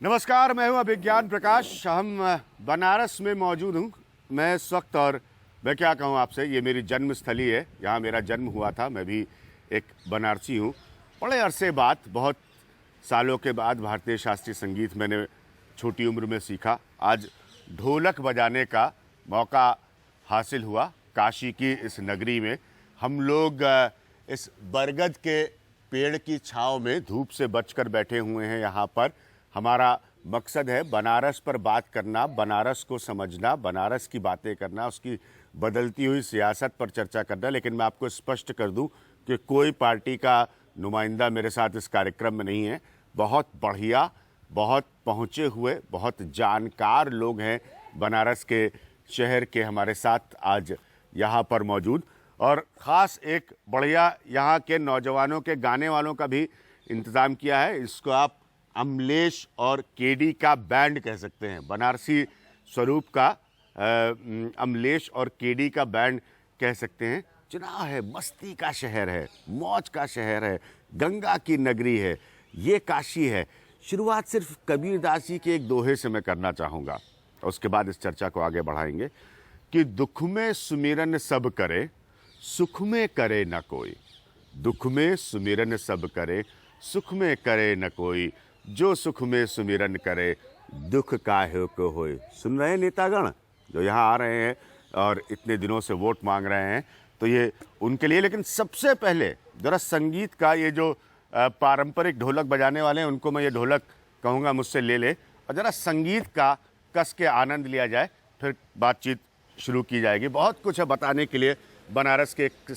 नमस्कार, मैं हूं अभिज्ञान प्रकाश। हम बनारस में मौजूद हूं मैं इस वक्त, और मैं क्या कहूं आपसे, ये मेरी जन्म स्थली है, यहाँ मेरा जन्म हुआ था। मैं भी एक बनारसी हूं। बड़े अरसे बाद, बहुत सालों के बाद भारतीय शास्त्रीय संगीत मैंने छोटी उम्र में सीखा। आज ढोलक बजाने का मौका हासिल हुआ काशी की इस नगरी में। हम लोग इस बरगद के पेड़ की छांव में धूप से बचकर बैठे हुए हैं। यहाँ पर हमारा मकसद है बनारस पर बात करना, बनारस को समझना, बनारस की बातें करना, उसकी बदलती हुई सियासत पर चर्चा करना। लेकिन मैं आपको स्पष्ट कर दूं कि कोई पार्टी का नुमाइंदा मेरे साथ इस कार्यक्रम में नहीं है। बहुत बढ़िया, बहुत पहुँचे हुए, बहुत जानकार लोग हैं बनारस के शहर के हमारे साथ आज यहाँ पर मौजूद। और ख़ास एक बढ़िया यहाँ के नौजवानों के गाने वालों का भी इंतज़ाम किया है। इसको आप अमलेश और केडी का बैंड कह सकते हैं, बनारसी स्वरूप का अमलेश और केडी का बैंड कह सकते हैं। चुनाव है, मस्ती का शहर है, मौज का शहर है, गंगा की नगरी है, ये काशी है। शुरुआत सिर्फ कबीरदास जी के एक दोहे से मैं करना चाहूँगा, उसके बाद इस चर्चा को आगे बढ़ाएंगे कि दुख में सुमिरन सब करे, सुख में करे न कोई। दुख में सुमिरन सब करे, सुख में करे न कोई। जो सुख में सुमिरन करे, दुख काहे को होए। सुन रहे हैं नेतागण जो यहाँ आ रहे हैं और इतने दिनों से वोट मांग रहे हैं, तो ये उनके लिए। लेकिन सबसे पहले जरा संगीत का, ये जो पारंपरिक ढोलक बजाने वाले हैं उनको मैं ये ढोलक कहूँगा मुझसे ले ले, और ज़रा संगीत का कस के आनंद लिया जाए, फिर बातचीत शुरू की जाएगी। बहुत कुछ है बताने के लिए बनारस के एक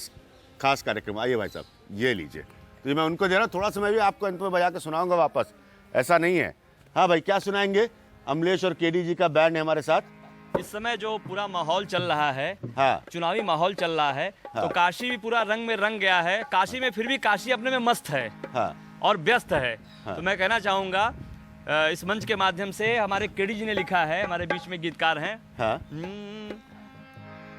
खास कार्यक्रम। आइए भाई साहब, ये लीजिए। तो मैं उनको दे रहा हूँ, थोड़ा सा मैं भी आपको अंत में बजा के सुनाऊंगा वापस, ऐसा नहीं है। हाँ भाई, क्या सुनाएंगे? अमलेश और केडी जी का बैंड है हमारे साथ। इस समय जो पूरा माहौल चल रहा है, हाँ, चुनावी माहौल चल रहा है, हाँ, तो काशी भी पूरा रंग में रंग गया है। काशी में फिर भी काशी अपने में मस्त है, हाँ, और व्यस्त है। हाँ। तो मैं कहना चाहूँगा इस मंच के माध्यम से, हमारे केडी जी ने लिखा है, हमारे बीच में गीतकार हैं। हाँ।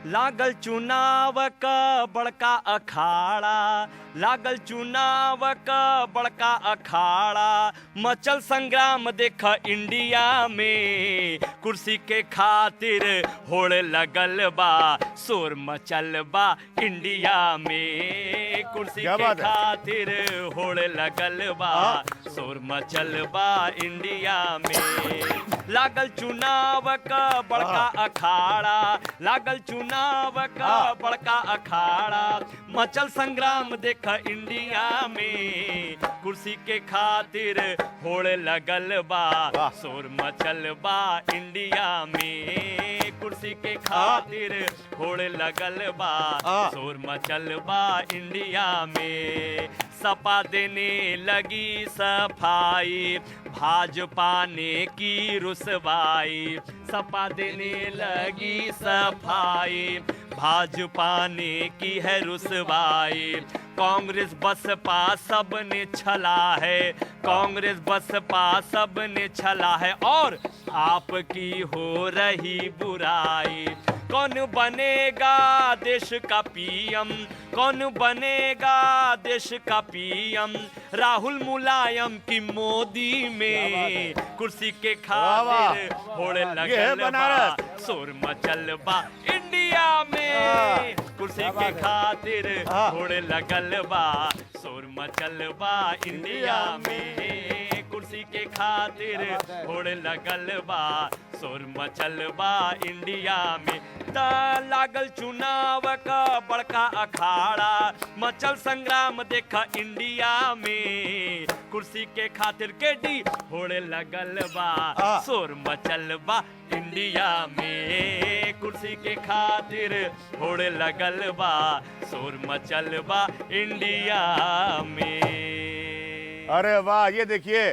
लागल चुनाव का बड़का अखाड़ा, लागल चुनाव का बड़का अखाड़ा, मचल संग्राम देख इंडिया में, कुर्सी के खातिर होड़ लगल बा, शोर मचल बा इंडिया में, कुर्सी के खातिर होड़ लगल बा, शोर मचल बा इंडिया में। लागल चुनाव का बड़का अखाड़ा, लागल चुनाव का बड़का अखाड़ा, मचल संग्राम देख इंडिया में, कुर्सी के खातिर होड़ लगल बा, शोर मचल बा इंडिया में, कुर्सी के खातिर होड़ लगल बा, शोर मचल बा इंडिया में। सपा देने लगी सफाई, भाजपा ने की रुसवाई, सपा देने लगी सफाई, भाजपा ने की है रुसवाई। कांग्रेस बसपा सब ने छला है, कांग्रेस बसपा सब ने छला है, और आपकी हो रही बुराई। कौन बनेगा देश का पीएम, कौन बनेगा देश का पीएम, राहुल मुलायम की मोदी में, कुर्सी के खातिर होड़ लगल बा, शोर मचल बा इंडिया में, कुर्सी के खातिर होड़ लगल बा, शोर मचल बा इंडिया में, कुर्सी के खातिर होड़ लगल बा, शोर मचल बा इंडिया में। लागल चुनाव का बड़का अखाड़ा, मचल संग्राम देखा इंडिया में, कुर्सी के खातिर केडी होड़ लगल बा, शोर मचल बा इंडिया में, कुर्सी के खातिर होड़ लगल बा, शोर मचल बा इंडिया में। अरे वाह, ये देखिए,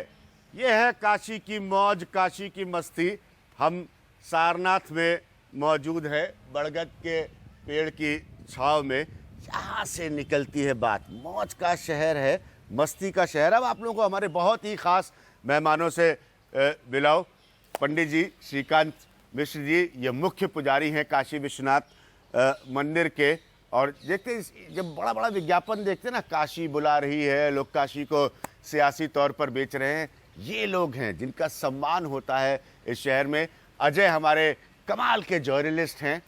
ये है काशी की मौज, काशी की मस्ती। हम सारनाथ में मौजूद है, बरगद के पेड़ की छांव में। यहाँ से निकलती है बात, मौज का शहर है, मस्ती का शहर। अब आप लोगों को हमारे बहुत ही खास मेहमानों से मिलाओ। पंडित जी श्रीकांत मिश्र जी, ये मुख्य पुजारी हैं काशी विश्वनाथ मंदिर के। और देखते, जब बड़ा बड़ा विज्ञापन देखते ना, काशी बुला रही है, लोग काशी को सियासी तौर पर बेच रहे हैं, ये लोग हैं जिनका सम्मान होता है इस शहर में। अजय हमारे कमाल के जर्नलिस्ट हैं,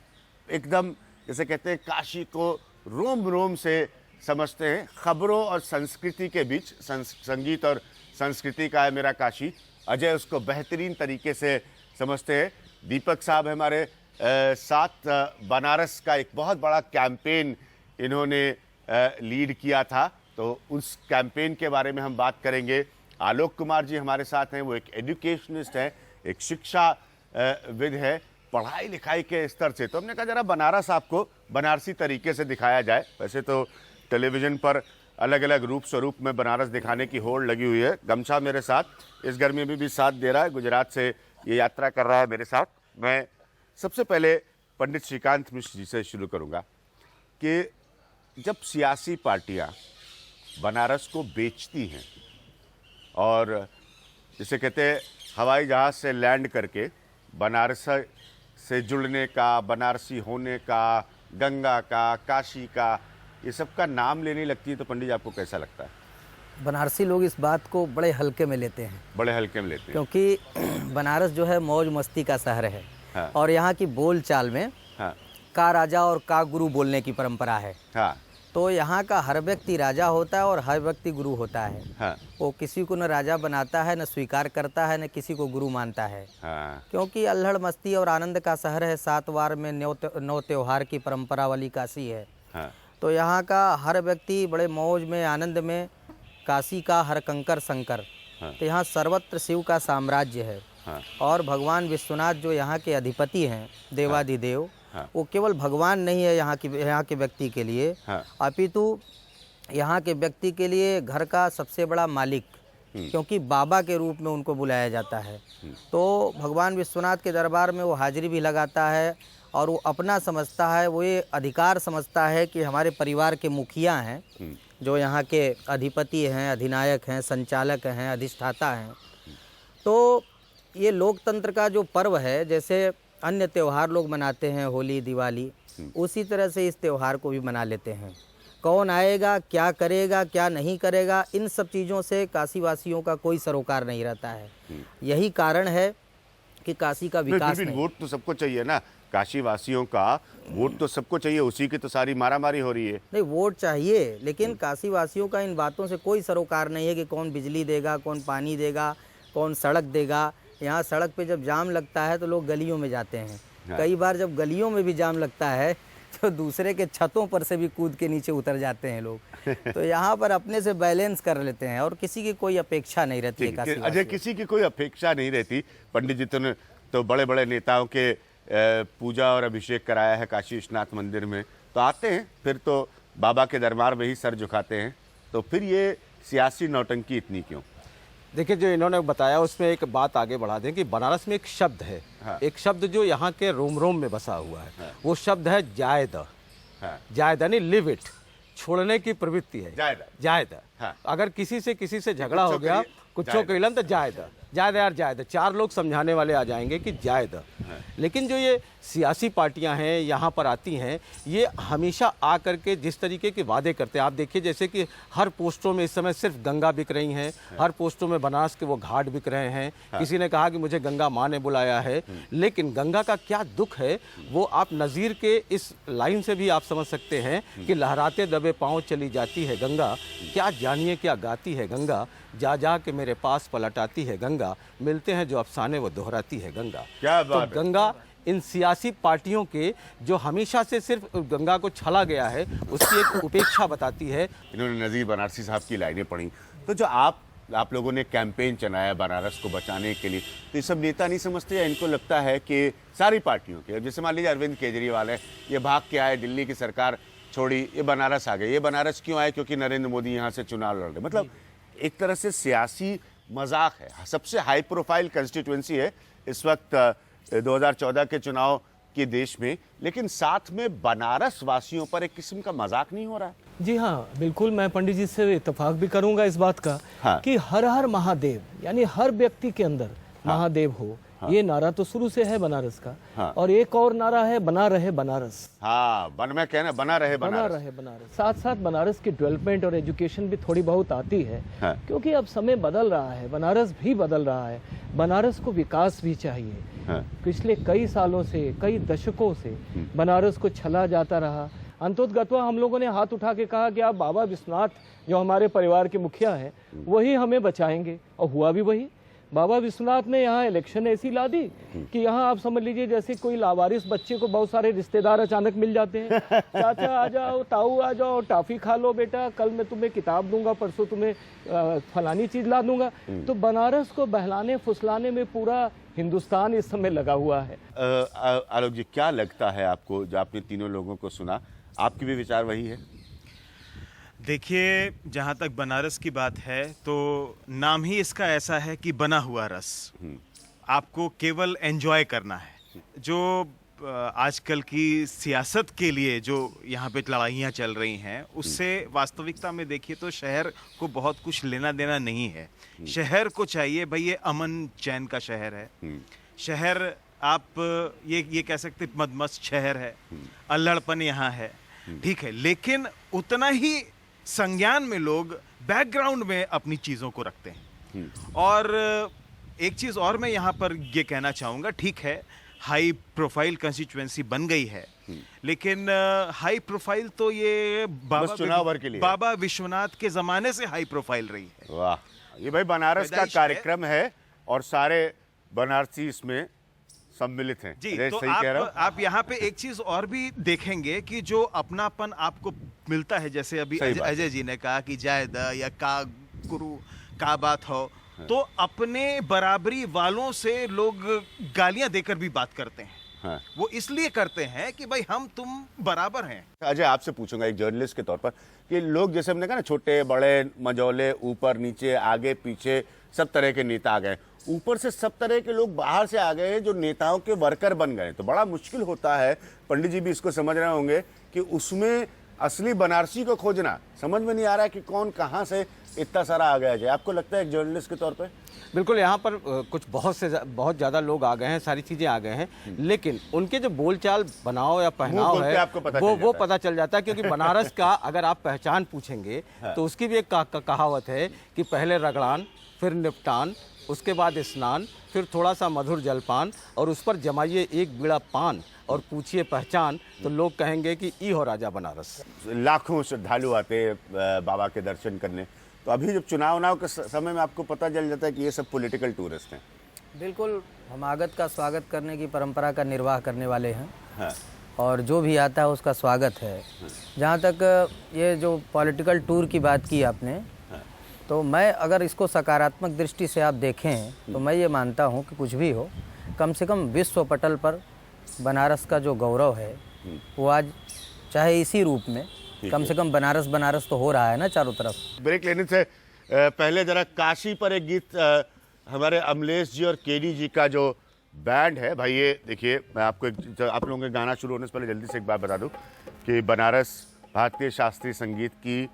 एकदम जैसे कहते हैं काशी को रोम रोम से समझते हैं। खबरों और संस्कृति के बीच संगीत और संस्कृति का है मेरा काशी। अजय उसको बेहतरीन तरीके से समझते हैं। दीपक साहब हमारे साथ बनारस का एक बहुत बड़ा कैंपेन इन्होंने लीड किया था, तो उस कैंपेन के बारे में हम बात करेंगे। आलोक कुमार जी हमारे साथ हैं, वो एक एजुकेशनिस्ट है, एक शिक्षा विद है, पढ़ाई लिखाई के स्तर से। तो हमने कहा जरा बनारस आपको बनारसी तरीके से दिखाया जाए। वैसे तो टेलीविज़न पर अलग अलग रूप स्वरूप में बनारस दिखाने की होड़ लगी हुई है। गमछा मेरे साथ इस गर्मी में भी साथ दे रहा है, गुजरात से ये यात्रा कर रहा है मेरे साथ। मैं सबसे पहले पंडित श्रीकांत मिश्र जी से शुरू करूंगा कि जब सियासी पार्टियां बनारस को बेचती हैं और जिसे कहते हैं हवाई जहाज़ से लैंड करके बनारस से जुड़ने का, बनारसी होने का, गंगा का, काशी का, ये सब का नाम लेने लगती है, तो पंडित जी आपको कैसा लगता है? बनारसी लोग इस बात को बड़े हल्के में लेते हैं, बड़े हल्के में लेते हैं, क्योंकि बनारस जो है मौज मस्ती का शहर है। हाँ। और यहाँ की बोल चाल में हाँ का राजा और का गुरु बोलने की परंपरा है। हाँ तो यहाँ का हर व्यक्ति राजा होता है और हर व्यक्ति गुरु होता है। हाँ वो किसी को न राजा बनाता है, न स्वीकार करता है, न किसी को गुरु मानता है। हाँ क्योंकि अल्हड़ मस्ती और आनंद का शहर है। 7 वार में 9 त्योहार की परंपरा वाली काशी है। हाँ तो यहाँ का हर व्यक्ति बड़े मौज में, आनंद में। काशी का हर कंकर शंकर। हाँ। तो यहाँ सर्वत्र शिव का साम्राज्य है। हाँ। और भगवान विश्वनाथ जो यहाँ के अधिपति हैं, देवाधिदेव, हाँ। वो केवल भगवान नहीं है यहाँ के व्यक्ति के लिए, हाँ। अपितु यहाँ के व्यक्ति के लिए घर का सबसे बड़ा मालिक, क्योंकि बाबा के रूप में उनको बुलाया जाता है। तो भगवान विश्वनाथ के दरबार में वो हाजिरी भी लगाता है और वो अपना समझता है, वो ये अधिकार समझता है कि हमारे परिवार के मुखिया हैं, जो यहाँ के अधिपति हैं, अधिनायक हैं, संचालक हैं, अधिष्ठाता हैं। तो ये लोकतंत्र का जो पर्व है, जैसे अन्य त्यौहार लोग मनाते हैं, होली, दिवाली, उसी तरह से इस त्यौहार को भी मना लेते हैं। कौन आएगा, क्या करेगा, क्या नहीं करेगा, इन सब चीज़ों से काशीवासियों का कोई सरोकार नहीं रहता है। यही कारण है कि काशी का विकास नहीं। वोट तो सबको चाहिए ना, काशी वासियों का वोट तो सबको चाहिए, उसी की तो सारी मारामारी हो रही है। नहीं, वोट चाहिए, लेकिन काशी वासियों का इन बातों से कोई सरोकार नहीं है कि कौन बिजली देगा, कौन पानी देगा, कौन सड़क देगा। यहाँ सड़क पे जब जाम लगता है तो लोग गलियों में जाते हैं। हाँ। कई बार जब गलियों में भी जाम लगता है तो दूसरे के छतों पर से भी कूद के नीचे उतर जाते हैं लोग। तो यहाँ पर अपने से बैलेंस कर लेते हैं और किसी की कोई अपेक्षा नहीं रहती है काशी अजय, किसी की कोई अपेक्षा नहीं रहती। पंडित जी तो बड़े बड़े नेताओं के पूजा और अभिषेक कराया है काशी विश्वनाथ मंदिर में, तो आते हैं फिर तो बाबा के दरबार में ही सर झुकाते हैं। तो फिर ये सियासी नौटंकी इतनी क्यों? देखिए, जो इन्होंने बताया उसमें एक बात आगे बढ़ा दें कि बनारस में एक शब्द है। हाँ। एक शब्द जो यहाँ के रोम रोम में बसा हुआ है। हाँ। वो शब्द है जायद। हाँ। जायद यानी लिव इट, छोड़ने की प्रवृत्ति है। जायद। हाँ। अगर किसी से झगड़ा हो गया, कुछ जायद। कहिलन तो जायद यार जायद, 4 लोग समझाने वाले आ जाएंगे कि जायद। लेकिन जो ये सियासी पार्टियां हैं यहाँ पर आती हैं, ये हमेशा आ करके जिस तरीके के वादे करते हैं, आप देखिए जैसे कि हर पोस्टों में इस समय सिर्फ गंगा बिक रही हैं, हर पोस्टों में बनारस के वो घाट बिक रहे हैं। किसी ने कहा कि मुझे गंगा माँ ने बुलाया है, लेकिन गंगा का क्या दुख है वो आप नज़ीर के इस लाइन से भी आप समझ सकते हैं कि लहराते दबे पाँव चली जाती है गंगा, क्या जानिए क्या गाती है गंगा, जा जा के मेरे पास पलट आती है गंगा, मिलते हैं जो अफसाने वो दोहराती है गंगा। क्या तो बात है। गंगा इन सियासी पार्टियों के जो हमेशा से सिर्फ गंगा को छला गया है, उसकी एक उपेक्षा बताती है। इन्होंने नज़ीर बनारसी साहब की लाइनें पढ़ी। तो जो आप लोगों ने कैंपेन चलाया बनारस को बचाने के लिए, तो ये सब नेता नहीं समझते या इनको लगता है कि सारी पार्टियों के, जैसे मान लीजिए अरविंद केजरीवाल है, ये भाग के आए, दिल्ली की सरकार छोड़ी, ये बनारस आ गए। ये बनारस क्यों आए? क्योंकि नरेंद्र मोदी यहाँ से चुनाव लड़ रहे। मतलब एक तरह से सियासी मजाक है। सबसे हाई प्रोफाइल कंस्टिट्यूएंसी है इस वक्त 2014 के चुनाव के देश में, लेकिन साथ में बनारस वासियों पर एक किस्म का मजाक नहीं हो रहा है? जी हाँ, बिल्कुल। मैं पंडित जी से इत्तेफाक भी करूंगा इस बात का। हाँ। कि हर हर महादेव, यानी हर व्यक्ति के अंदर महादेव हो, ये नारा तो शुरू से है बनारस का। हाँ। और एक और नारा है, बना रहे बनारस। हाँ, बन में कहना बना रहे बना बनारस। रहे बनारस। साथ साथ बनारस की डेवलपमेंट और एजुकेशन भी थोड़ी बहुत आती है। हाँ। क्योंकि अब समय बदल रहा है, बनारस भी बदल रहा है, बनारस को विकास भी चाहिए। हाँ। पिछले कई सालों से, कई दशकों से बनारस को छला जाता रहा। अंतोतगत्वा हम लोगों ने हाथ उठा के कहा कि आप बाबा विश्वनाथ जो हमारे परिवार के मुखिया हैं वही हमें बचाएंगे, और हुआ भी वही। बाबा विश्वनाथ ने यहाँ इलेक्शन ऐसी ला दी कि यहाँ आप समझ लीजिए जैसे कोई लावारिस बच्चे को बहुत सारे रिश्तेदार अचानक मिल जाते हैं। चाचा आ जाओ, ताऊ आ जाओ, टॉफी खा लो बेटा, कल मैं तुम्हें किताब दूंगा, परसों तुम्हें फलानी चीज ला दूंगा। तो बनारस को बहलाने फुसलाने में पूरा हिंदुस्तान इस समय लगा हुआ है। आलोक जी, क्या लगता है आपको, जो आपने तीनों लोगों को सुना, आपकी भी विचार वही है? देखिए, जहाँ तक बनारस की बात है तो नाम ही इसका ऐसा है कि बना हुआ रस। आपको केवल एंजॉय करना है। जो आजकल की सियासत के लिए जो यहाँ पे लड़ाइयाँ चल रही हैं, उससे वास्तविकता में देखिए तो शहर को बहुत कुछ लेना देना नहीं है। शहर को चाहिए भाई, ये अमन चैन का शहर है। शहर आप ये कह सकते मदमस्त शहर है, अल्हड़पन यहाँ है, ठीक है, लेकिन उतना ही संज्ञान में लोग बैकग्राउंड में अपनी चीज़ों को रखते हैं। और एक चीज़ और मैं यहाँ पर ये कहना चाहूँगा, ठीक है हाई प्रोफाइल कंस्टिट्यूएंसी बन गई है, लेकिन हाई प्रोफाइल तो ये बस चुनाव भर के लिए बाबा विश्वनाथ के ज़माने से हाई प्रोफाइल रही है। वाह, ये भाई बनारस का पैदाइश है। कार्यक्रम है और सारे बनारसी इसमें सम्मिलित हैं। जी, अरे, तो सही कह रहा हूं? आप यहाँ पे एक चीज और भी देखेंगे कि जो अपनापन आपको मिलता है, जैसे अभी सही बात है। अजय जी ने कहा कि जायद या का गुरु का बात हो, तो अपने बराबरी वालों से लोग गालियां देकर भी बात करते हैं। हाँ। वो इसलिए करते हैं कि भाई हम तुम बराबर हैं। अजय, आपसे पूछूंगा एक जर्नलिस्ट के तौर पर कि लोग, जैसे हमने कहा ना, छोटे बड़े मझौले, ऊपर नीचे आगे पीछे सब तरह के नेता आ गए, ऊपर से सब तरह के लोग बाहर से आ गए जो नेताओं के वर्कर बन गए। तो बड़ा मुश्किल होता है, पंडित जी भी इसको समझ रहे होंगे, कि उसमें असली बनारसी को खोजना समझ में नहीं आ रहा है कि कौन कहाँ से इतना सारा आ गया। जाए, आपको लगता है एक जर्नलिस्ट के तौर पर? बिल्कुल, यहाँ पर कुछ बहुत ज़्यादा लोग आ गए हैं, सारी चीज़ें आ गए हैं, लेकिन उनके जो बोलचाल बनाव या पहनाव बोलते है आपको पता वो पता चल जाता है। क्योंकि बनारस का अगर आप पहचान पूछेंगे तो उसकी भी एक कहावत है कि पहले रगड़ान, फिर निपटान, उसके बाद स्नान, फिर थोड़ा सा मधुर जलपान, और उस पर जमाइए एक बीड़ा पान और पूछिए पहचान, तो लोग कहेंगे कि ई हो राजा बनारस। लाखों श्रद्धालु आते बाबा के दर्शन करने। तो अभी जब चुनाव के समय में आपको पता चल जाता है कि ये सब पॉलिटिकल टूरिस्ट हैं। बिल्कुल, हम आगत का स्वागत करने की परंपरा का निर्वाह करने वाले हैं। हाँ। और जो भी आता है उसका स्वागत है। जहाँ तक ये जो पॉलिटिकल टूर की बात की आपने, तो मैं अगर इसको सकारात्मक दृष्टि से आप देखें तो मैं ये मानता हूँ कि कुछ भी हो, कम से कम विश्व पटल पर बनारस का जो गौरव है वो आज चाहे इसी रूप में, कम से कम बनारस तो हो रहा है ना चारों तरफ। ब्रेक लेने से पहले जरा काशी पर एक गीत हमारे अमलेश जी और केडी जी का जो बैंड है, भाई ये देखिए, मैं आपको आप लोगों के गाना शुरू होने से पहले जल्दी से एक बात बता दूं कि बनारस भारतीय शास्त्रीय संगीत की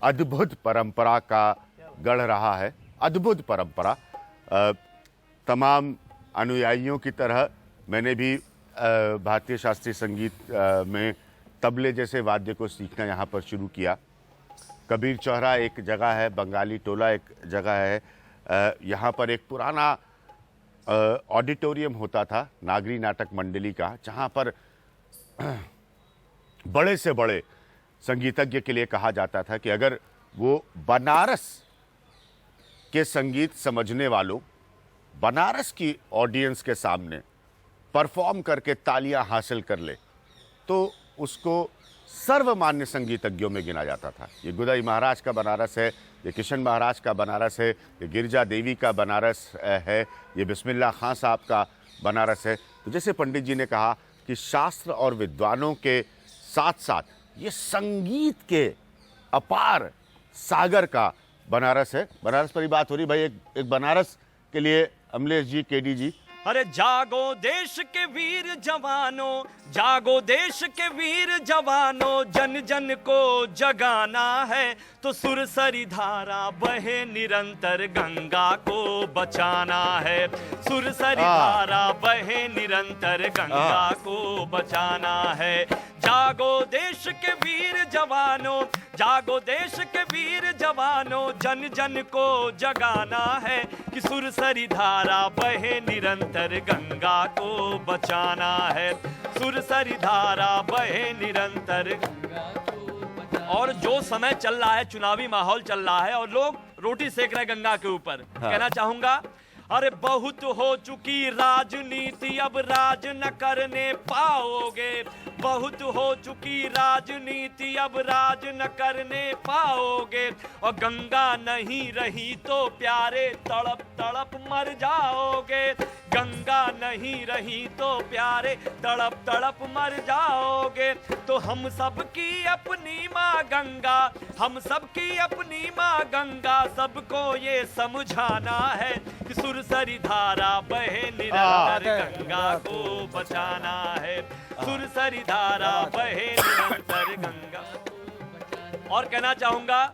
अद्भुत परंपरा का गढ़ रहा है। अद्भुत परंपरा। तमाम अनुयायियों की तरह मैंने भी भारतीय शास्त्रीय संगीत में तबले जैसे वाद्य को सीखना यहाँ पर शुरू किया। कबीर चौरा एक जगह है, बंगाली टोला एक जगह है, यहाँ पर एक पुराना ऑडिटोरियम होता था नागरी नाटक मंडली का, जहाँ पर बड़े से बड़े संगीतज्ञ के लिए कहा जाता था कि अगर वो बनारस के संगीत समझने वालों, बनारस की ऑडियंस के सामने परफॉर्म करके तालियां हासिल कर ले तो उसको सर्वमान्य संगीतज्ञों में गिना जाता था। ये गुदई महाराज का बनारस है, ये किशन महाराज का बनारस है, ये गिरजा देवी का बनारस है, ये बिस्मिल्लाह खां साहब का बनारस है। तो जैसे पंडित जी ने कहा कि शास्त्र और विद्वानों के साथ साथ ये संगीत के अपार सागर का बनारस है। बनारस पर ही बात हो रही भाई, एक बनारस के लिए अमलेश जी, केडी जी, अरे जागो देश के वीर जवानों, जागो देश के वीर जवानों, जन जन को जगाना है तो सुरसरी धारा बहे निरंतर, गंगा को बचाना है। सुरसरी धारा बहे निरंतर, गंगा को बचाना है। जागो देश के वीर जवानों, जागो देश के वीर जवानों, जन जन को जगाना है कि सुरसरी धारा बहे निरंतर, गंगा को बचाना है। सुरसरी धारा बहे निरंतर। और जो समय चल रहा है, चुनावी माहौल चल रहा है और लोग रोटी सेक रहे गंगा के ऊपर। कहना चाहूंगा, अरे बहुत हो चुकी राजनीति, अब राज न करने पाओगे। बहुत हो चुकी राजनीति, अब राज न करने पाओगे। और गंगा नहीं रही तो प्यारे तड़प तड़प मर जाओगे। गंगा नहीं रही तो प्यारे तड़प तड़प मर जाओगे। तो हम सबकी अपनी माँ गंगा, हम सबकी अपनी माँ गंगा, सबको ये समझाना है कि सुरसरी धारा बहे निरंतर, गंगा को बचाना है। सुरसरी धारा बहे निरंतर, गंगा। और कहना चाहूंगा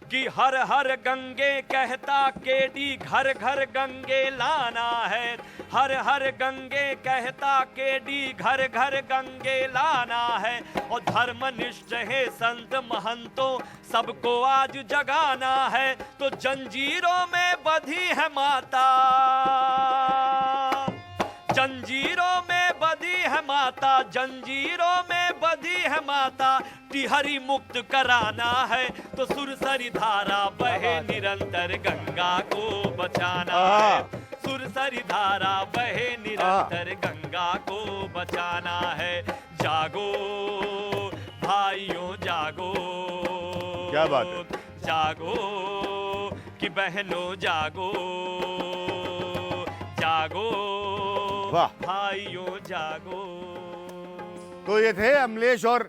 कि हर हर गंगे कहता केडी, घर घर गंगे लाना है। हर हर गंगे कहता केडी, घर घर गंगे लाना है। और धर्मनिष्ठ है संत महंतों, सबको आज जगाना है। तो जंजीरों में बंधी है माता, जंजीरों में बंधी है माता, जंजीरों में बंधी है माता। टिहरी मुक्त कराना है तो सुरसरी धारा बहे निरंतर, गंगा को बचाना है। सुरसरी धारा बहे निरंतर, गंगा को बचाना है। जागो भाइयों जागो, क्या बात है? जागो कि बहनों जागो, जागो वाह। भाइयों जागो। तो ये थे अमलेश और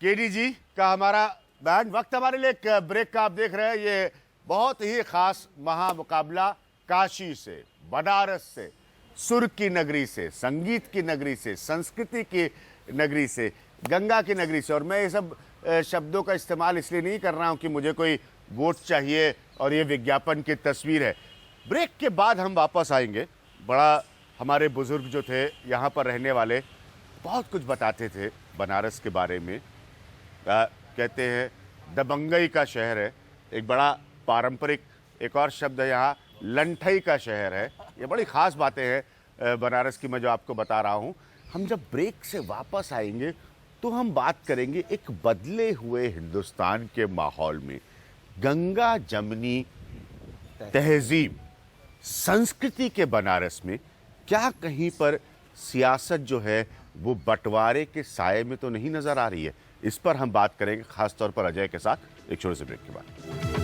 केडी जी का हमारा बैंड। वक्त हमारे लिए एक ब्रेक का। आप देख रहे हैं ये बहुत ही खास महामुकाबला काशी से, बनारस से, सुर की नगरी से, संगीत की नगरी से, संस्कृति की नगरी से, गंगा की नगरी से। और मैं ये सब शब्दों का इस्तेमाल इसलिए नहीं कर रहा हूं कि मुझे कोई वोट चाहिए और ये विज्ञापन की तस्वीर है। ब्रेक के बाद हम वापस आएंगे। बड़ा हमारे बुजुर्ग जो थे यहाँ पर रहने वाले बहुत कुछ बताते थे बनारस के बारे में। कहते हैं दबंगई का शहर है, एक बड़ा पारंपरिक, एक और शब्द है यहाँ लंठई का शहर है। ये बड़ी ख़ास बातें हैं बनारस की, मैं जो आपको बता रहा हूँ। हम जब ब्रेक से वापस आएंगे तो हम बात करेंगे एक बदले हुए हिंदुस्तान के माहौल में गंगा जमनी तहजीब, संस्कृति के बनारस में क्या कहीं पर सियासत जो है वो बंटवारे के साये में तो नहीं नजर आ रही है। इस पर हम बात करेंगे खास तौर पर अजय के साथ एक छोटे से ब्रेक के बाद।